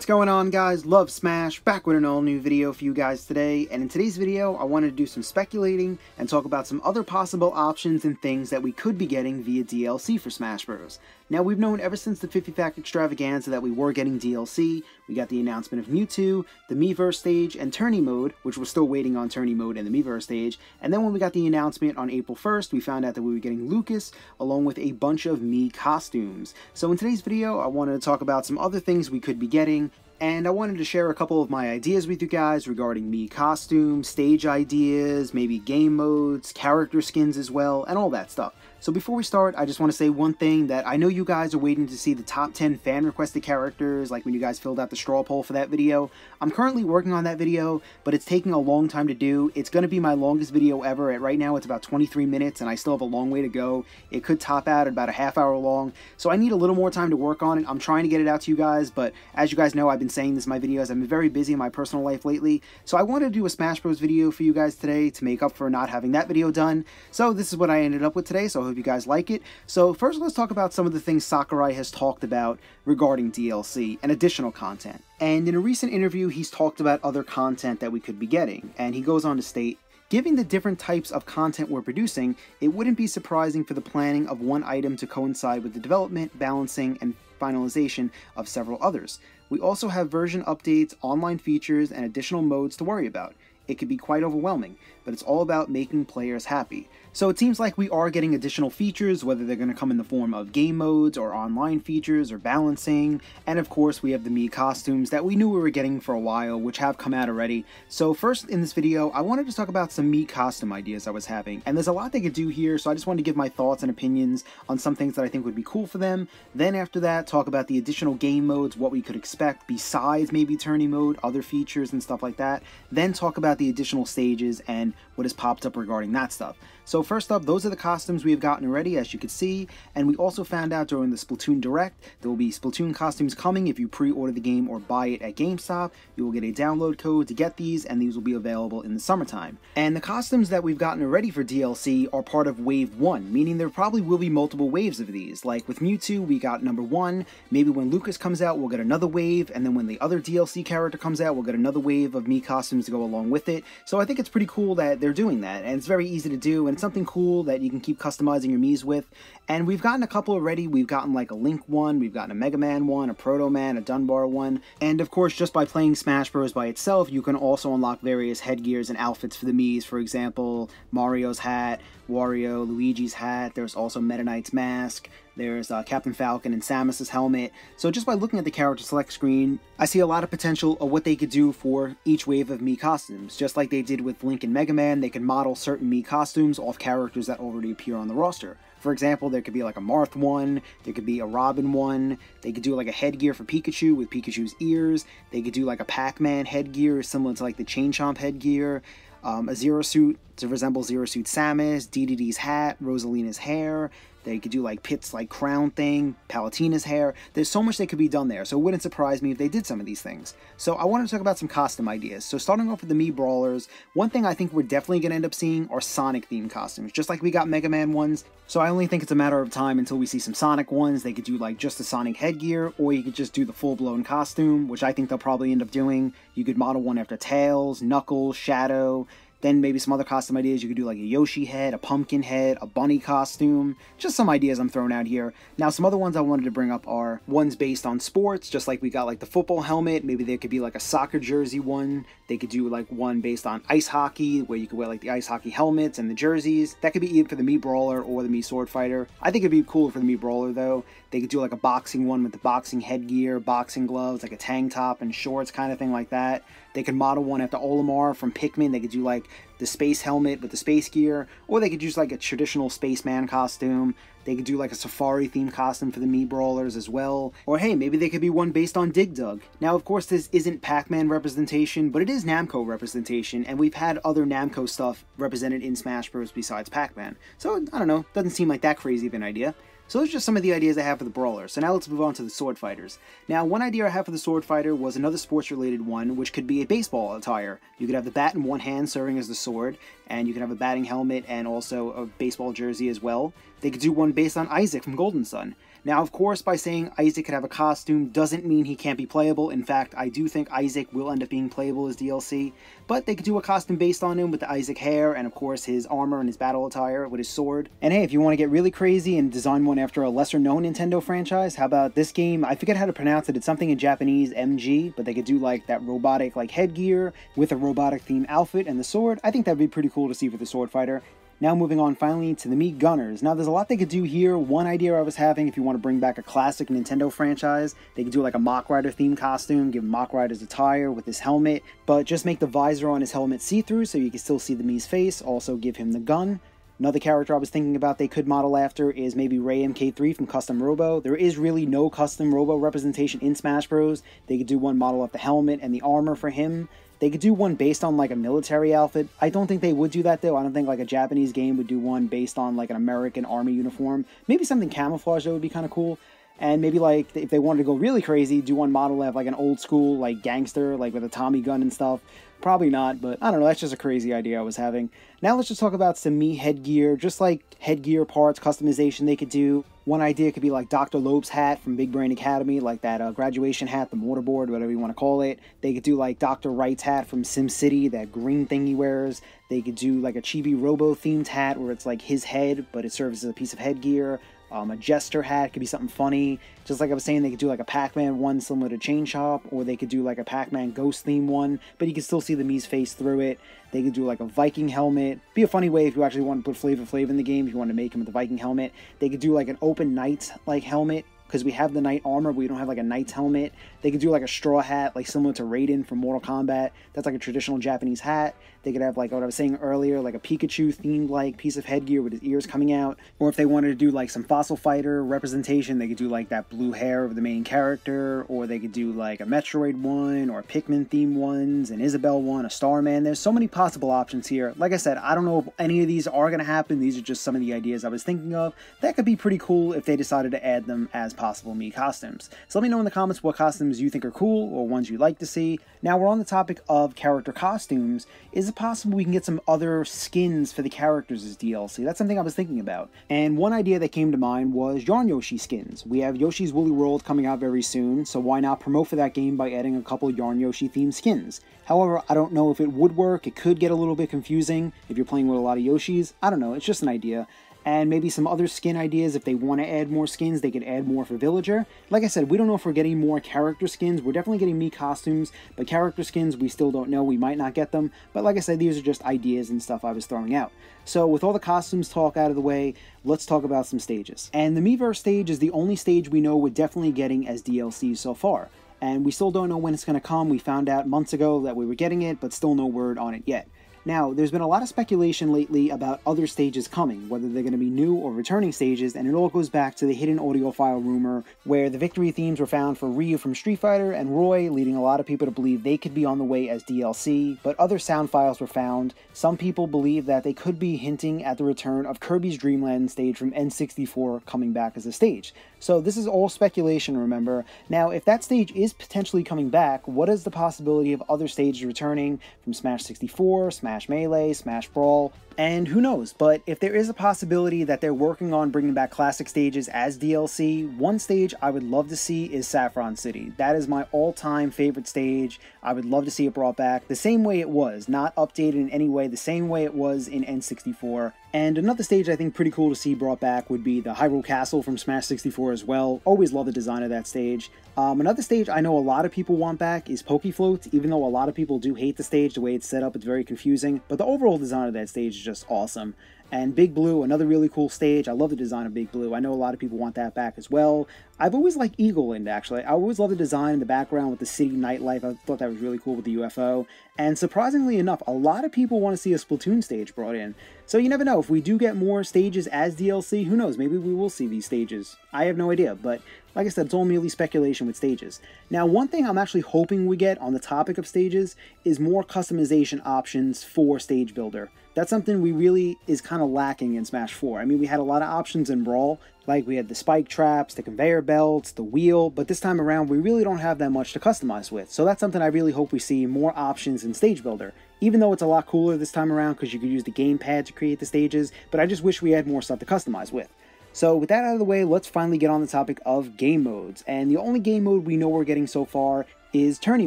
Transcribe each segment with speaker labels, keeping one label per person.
Speaker 1: What's going on, guys? Love Smash, back with an all new video for you guys today. And in today's video I wanted to do some speculating and talk about some other possible options and things that we could be getting via DLC for Smash Bros. Now, we've known ever since the 50 Pack Extravaganza that we were getting DLC. We got the announcement of Mewtwo, the Miiverse stage, and Tourney mode, which we're still waiting on Tourney mode and the Miiverse stage. And then when we got the announcement on April 1st, we found out that we were getting Lucas along with a bunch of Mii costumes. So in today's video I wanted to talk about some other things we could be getting, and I wanted to share a couple of my ideas with you guys regarding Mii costumes, stage ideas, maybe game modes, character skins as well, and all that stuff. So before we start, I just want to say one thing, that I know you guys are waiting to see the top 10 fan requested characters, like when you guys filled out the straw poll for that video. I'm currently working on that video, but it's taking a long time to do. It's going to be my longest video ever. Right now it's about 23 minutes and I still have a long way to go. It could top out at about a half hour long, so I need a little more time to work on it. I'm trying to get it out to you guys, but as you guys know, I've been saying this in my videos, I've been very busy in my personal life lately, so I wanted to do a Smash Bros video for you guys today to make up for not having that video done. So this is what I ended up with today, so I hope you guys like it. So first, let's talk about some of the things Sakurai has talked about regarding DLC and additional content. And in a recent interview, he's talked about other content that we could be getting, and he goes on to state, "Given the different types of content we're producing, it wouldn't be surprising for the planning of one item to coincide with the development, balancing, and finalization of several others. We also have version updates, online features, and additional modes to worry about. It could be quite overwhelming, but it's all about making players happy." So it seems like we are getting additional features, whether they're going to come in the form of game modes or online features or balancing. And of course we have the Mii costumes that we knew we were getting for a while, which have come out already. So first in this video, I wanted to talk about some Mii costume ideas I was having. And there's a lot they could do here, so I just wanted to give my thoughts and opinions on some things that I think would be cool for them. Then after that, talk about the additional game modes, what we could expect besides maybe Tourney mode, other features and stuff like that. Then talk about the additional stages and what has popped up regarding that stuff. So first up, those are the costumes we have gotten already, as you can see, and we also found out during the Splatoon Direct there will be Splatoon costumes coming. If you pre-order the game or buy it at GameStop, you will get a download code to get these, and these will be available in the summertime. And the costumes that we've gotten already for DLC are part of Wave 1, meaning there probably will be multiple waves of these. Like with Mewtwo, we got number 1, maybe when Lucas comes out we'll get another wave, and then when the other DLC character comes out we'll get another wave of Mii costumes to go along with it. So I think it's pretty cool that they're doing that, and it's very easy to do, and it's something cool that you can keep customizing your Miis with. And we've gotten a couple already. We've gotten like a Link one, we've gotten a Mega Man one, a Proto Man, a Dunbar one, and of course just by playing Smash Bros by itself you can also unlock various headgears and outfits for the Miis. For example, Mario's hat, Wario, Luigi's hat, there's also Meta Knight's mask, there's Captain Falcon and Samus's helmet. So just by looking at the character select screen, I see a lot of potential of what they could do for each wave of Mii costumes. Just like they did with Link and Mega Man, they can model certain Mii costumes off characters that already appear on the roster. For example, there could be like a Marth one, there could be a Robin one, they could do like a headgear for Pikachu with Pikachu's ears, they could do like a Pac-Man headgear similar to like the Chain Chomp headgear, a Zero Suit to resemble Zero Suit Samus, DDD's hat, Rosalina's hair. They could do like Pit's like crown thing, Palutena's hair. There's so much that could be done there, so it wouldn't surprise me if they did some of these things. So I wanted to talk about some costume ideas. So starting off with the Mii Brawlers, one thing I think we're definitely going to end up seeing are Sonic themed costumes, just like we got Mega Man ones. So I only think it's a matter of time until we see some Sonic ones. They could do like just the Sonic headgear, or you could just do the full-blown costume, which I think they'll probably end up doing. You could model one after Tails, Knuckles, Shadow. Then maybe some other costume ideas, you could do like a Yoshi head, a pumpkin head, a bunny costume. Just some ideas I'm throwing out here. Now some other ones I wanted to bring up are ones based on sports, just like we got like the football helmet. Maybe there could be like a soccer jersey one. They could do like one based on ice hockey, where you could wear like the ice hockey helmets and the jerseys. That could be either for the Mii Brawler or the Mii Sword Fighter. I think it'd be cool for the Mii Brawler though. They could do like a boxing one with the boxing headgear, boxing gloves, like a tank top and shorts kind of thing like that. They could model one after Olimar from Pikmin. They could do like the space helmet with the space gear, or they could use like a traditional spaceman costume. They could do like a safari themed costume for the Mii Brawlers as well. Or hey, maybe they could be one based on Dig Dug. Now of course this isn't Pac-Man representation, but it is Namco representation, and we've had other Namco stuff represented in Smash Bros besides Pac-Man. So I don't know, doesn't seem like that crazy of an idea. So those are just some of the ideas I have for the Brawlers. So now let's move on to the Sword Fighters. Now, one idea I have for the Sword Fighter was another sports-related one, which could be a baseball attire. You could have the bat in one hand serving as the sword, and you can have a batting helmet and also a baseball jersey as well. They could do one based on Isaac from Golden Sun. Now, of course, by saying Isaac could have a costume doesn't mean he can't be playable. In fact, I do think Isaac will end up being playable as DLC, but they could do a costume based on him with the Isaac hair and, of course, his armor and his battle attire with his sword. And hey, if you want to get really crazy and design one after a lesser-known Nintendo franchise, how about this game? I forget how to pronounce it. It's something in Japanese, MG, but they could do, like, that robotic, like, headgear with a robotic-themed outfit and the sword. I think that'd be pretty cool to see for the sword fighter. Now moving on finally to the Mii Gunners. Now there's a lot they could do here. One idea I was having, if you want to bring back a classic Nintendo franchise, they could do like a Mach Rider themed costume, give Mach Rider's attire with his helmet, but just make the visor on his helmet see-through so you can still see the Mii's face, also give him the gun. Another character I was thinking about they could model after is maybe Ray MK3 from Custom Robo. There is really no Custom Robo representation in Smash Bros. They could do one model of the helmet and the armor for him. They could do one based on like a military outfit. I don't think they would do that though. I don't think like a Japanese game would do one based on like an American army uniform. Maybe something camouflage that would be kind of cool. And maybe like if they wanted to go really crazy, do one model of like an old school like gangster, like with a Tommy gun and stuff. Probably not, but I don't know, that's just a crazy idea I was having. Now let's just talk about some Mii headgear, just like headgear parts, customization they could do. One idea could be like Dr. Loeb's hat from Big Brain Academy, like that graduation hat, the mortarboard, whatever you want to call it. They could do like Dr. Wright's hat from SimCity, that green thing he wears. They could do like a Chibi Robo themed hat where it's like his head, but it serves as a piece of headgear. A jester hat could be something funny. Just like I was saying, they could do like a Pac-Man one similar to Chain Chomp, or they could do like a Pac-Man ghost theme one, but you can still see the Mii's face through it. They could do like a Viking helmet. Be a funny way if you actually want to put Flavor Flav in the game, if you want to make him with the Viking helmet. They could do like an open knight like helmet, because we have the knight armor, but we don't have like a knight's helmet. They could do like a straw hat, like similar to Raiden from Mortal Kombat. That's like a traditional Japanese hat. They could have like what I was saying earlier, like a Pikachu themed like piece of headgear with his ears coming out. Or if they wanted to do like some Fossil Fighter representation, they could do like that blue hair of the main character, or they could do like a Metroid one, or a Pikmin themed ones, an Isabelle one, a Starman. There's so many possible options here. Like I said, I don't know if any of these are going to happen. These are just some of the ideas I was thinking of. That could be pretty cool if they decided to add them as possible Mii costumes. So let me know in the comments what costumes you think are cool or ones you'd like to see. Now we're on the topic of character costumes. Is it possible we can get some other skins for the characters as DLC? That's something I was thinking about. And one idea that came to mind was Yarn Yoshi skins. We have Yoshi's Woolly World coming out very soon, so why not promote for that game by adding a couple Yarn Yoshi themed skins? However, I don't know if it would work. It could get a little bit confusing if you're playing with a lot of Yoshis. I don't know, it's just an idea. And maybe some other skin ideas. If they want to add more skins, they could add more for Villager. Like I said, we don't know if we're getting more character skins. We're definitely getting Mii costumes, but character skins, we still don't know. We might not get them. But like I said, these are just ideas and stuff I was throwing out. So with all the costumes talk out of the way, let's talk about some stages. And the Miiverse stage is the only stage we know we're definitely getting as DLC so far. And we still don't know when it's going to come. We found out months ago that we were getting it, but still no word on it yet. Now, there's been a lot of speculation lately about other stages coming, whether they're going to be new or returning stages, and it all goes back to the hidden audiophile rumor, where the victory themes were found for Ryu from Street Fighter and Roy, leading a lot of people to believe they could be on the way as DLC, but other sound files were found. Some people believe that they could be hinting at the return of Kirby's Dream Land stage from N64 coming back as a stage. So this is all speculation, remember. Now, if that stage is potentially coming back, what is the possibility of other stages returning from Smash 64, Smash Melee, Smash Brawl, and who knows, but if there is a possibility that they're working on bringing back classic stages as DLC, one stage I would love to see is Saffron City. That is my all-time favorite stage. I would love to see it brought back the same way it was, not updated in any way, the same way it was in N64. And another stage I think pretty cool to see brought back would be the Hyrule Castle from Smash 64 as well. Always love the design of that stage. Another stage I know a lot of people want back is Pokefloat, even though a lot of people do hate the stage, the way it's set up, it's very confusing, but the overall design of that stage is just awesome. And Big Blue, another really cool stage. I love the design of Big Blue. I know a lot of people want that back as well. I've always liked Eagleland, actually. I always loved the design in the background with the city nightlife. I thought that was really cool with the UFO. And surprisingly enough, a lot of people want to see a Splatoon stage brought in. So you never know. If we do get more stages as DLC, who knows? Maybe we will see these stages. I have no idea, but like I said, it's all merely speculation with stages. Now, one thing I'm actually hoping we get on the topic of stages is more customization options for Stage Builder. That's something we really is kind of lacking in Smash 4. I mean, we had a lot of options in Brawl, like we had the spike traps, the conveyor belts, the wheel, but this time around we really don't have that much to customize with. So that's something I really hope we see more options in Stage Builder. Even though it's a lot cooler this time around because you could use the gamepad to create the stages, but I just wish we had more stuff to customize with. So with that out of the way, let's finally get on the topic of game modes. And the only game mode we know we're getting so far is tourney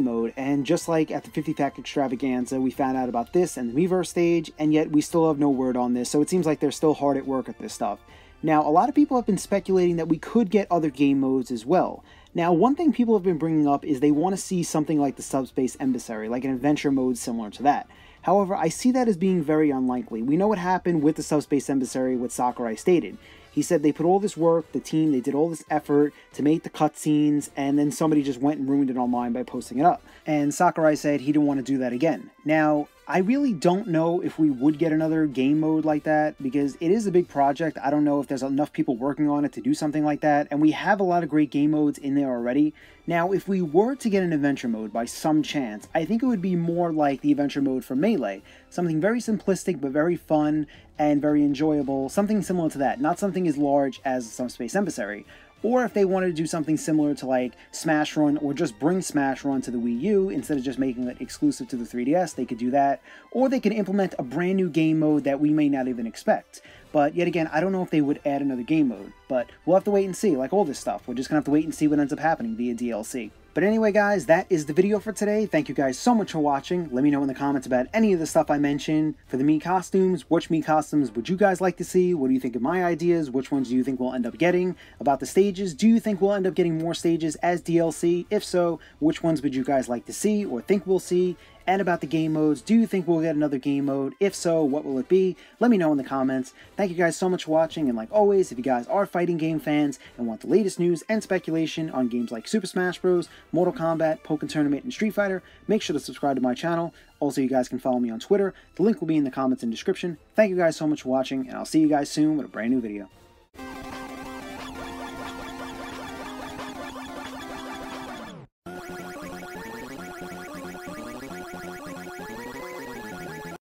Speaker 1: mode, and just like at the 50 pack extravaganza, we found out about this and the Miiverse stage, and yet we still have no word on this, so it seems like they're still hard at work at this stuff. Now, a lot of people have been speculating that we could get other game modes as well. Now, one thing people have been bringing up is they want to see something like the Subspace Emissary, like an adventure mode similar to that. However, I see that as being very unlikely. We know what happened with the Subspace Emissary, what Sakurai stated. He said they put all this work, the team, they did all this effort to make the cutscenes, and then somebody just went and ruined it online by posting it up. And Sakurai said he didn't want to do that again. Now, I really don't know if we would get another game mode like that, because it is a big project. I don't know if there's enough people working on it to do something like that, and we have a lot of great game modes in there already. Now, if we were to get an adventure mode by some chance, I think it would be more like the adventure mode for Melee. Something very simplistic, but very fun and very enjoyable. Something similar to that, not something as large as Subspace Emissary. Or if they wanted to do something similar to like Smash Run, or just bring Smash Run to the Wii U instead of just making it exclusive to the 3DS, they could do that. Or they could implement a brand new game mode that we may not even expect. But yet again, I don't know if they would add another game mode. But we'll have to wait and see, like all this stuff. We're just gonna have to wait and see what ends up happening via DLC. But anyway guys, that is the video for today. Thank you guys so much for watching. Let me know in the comments about any of the stuff I mentioned. For the Mii costumes, which Mii costumes would you guys like to see? What do you think of my ideas? Which ones do you think we'll end up getting? About the stages, do you think we'll end up getting more stages as DLC? If so, which ones would you guys like to see or think we'll see? And about the game modes, do you think we'll get another game mode? If so, what will it be? Let me know in the comments. Thank you guys so much for watching, and like always, if you guys are fighting game fans and want the latest news and speculation on games like Super Smash Bros., Mortal Kombat, Pokken Tournament, and Street Fighter, make sure to subscribe to my channel. Also, you guys can follow me on Twitter. The link will be in the comments and description. Thank you guys so much for watching, and I'll see you guys soon with a brand new video.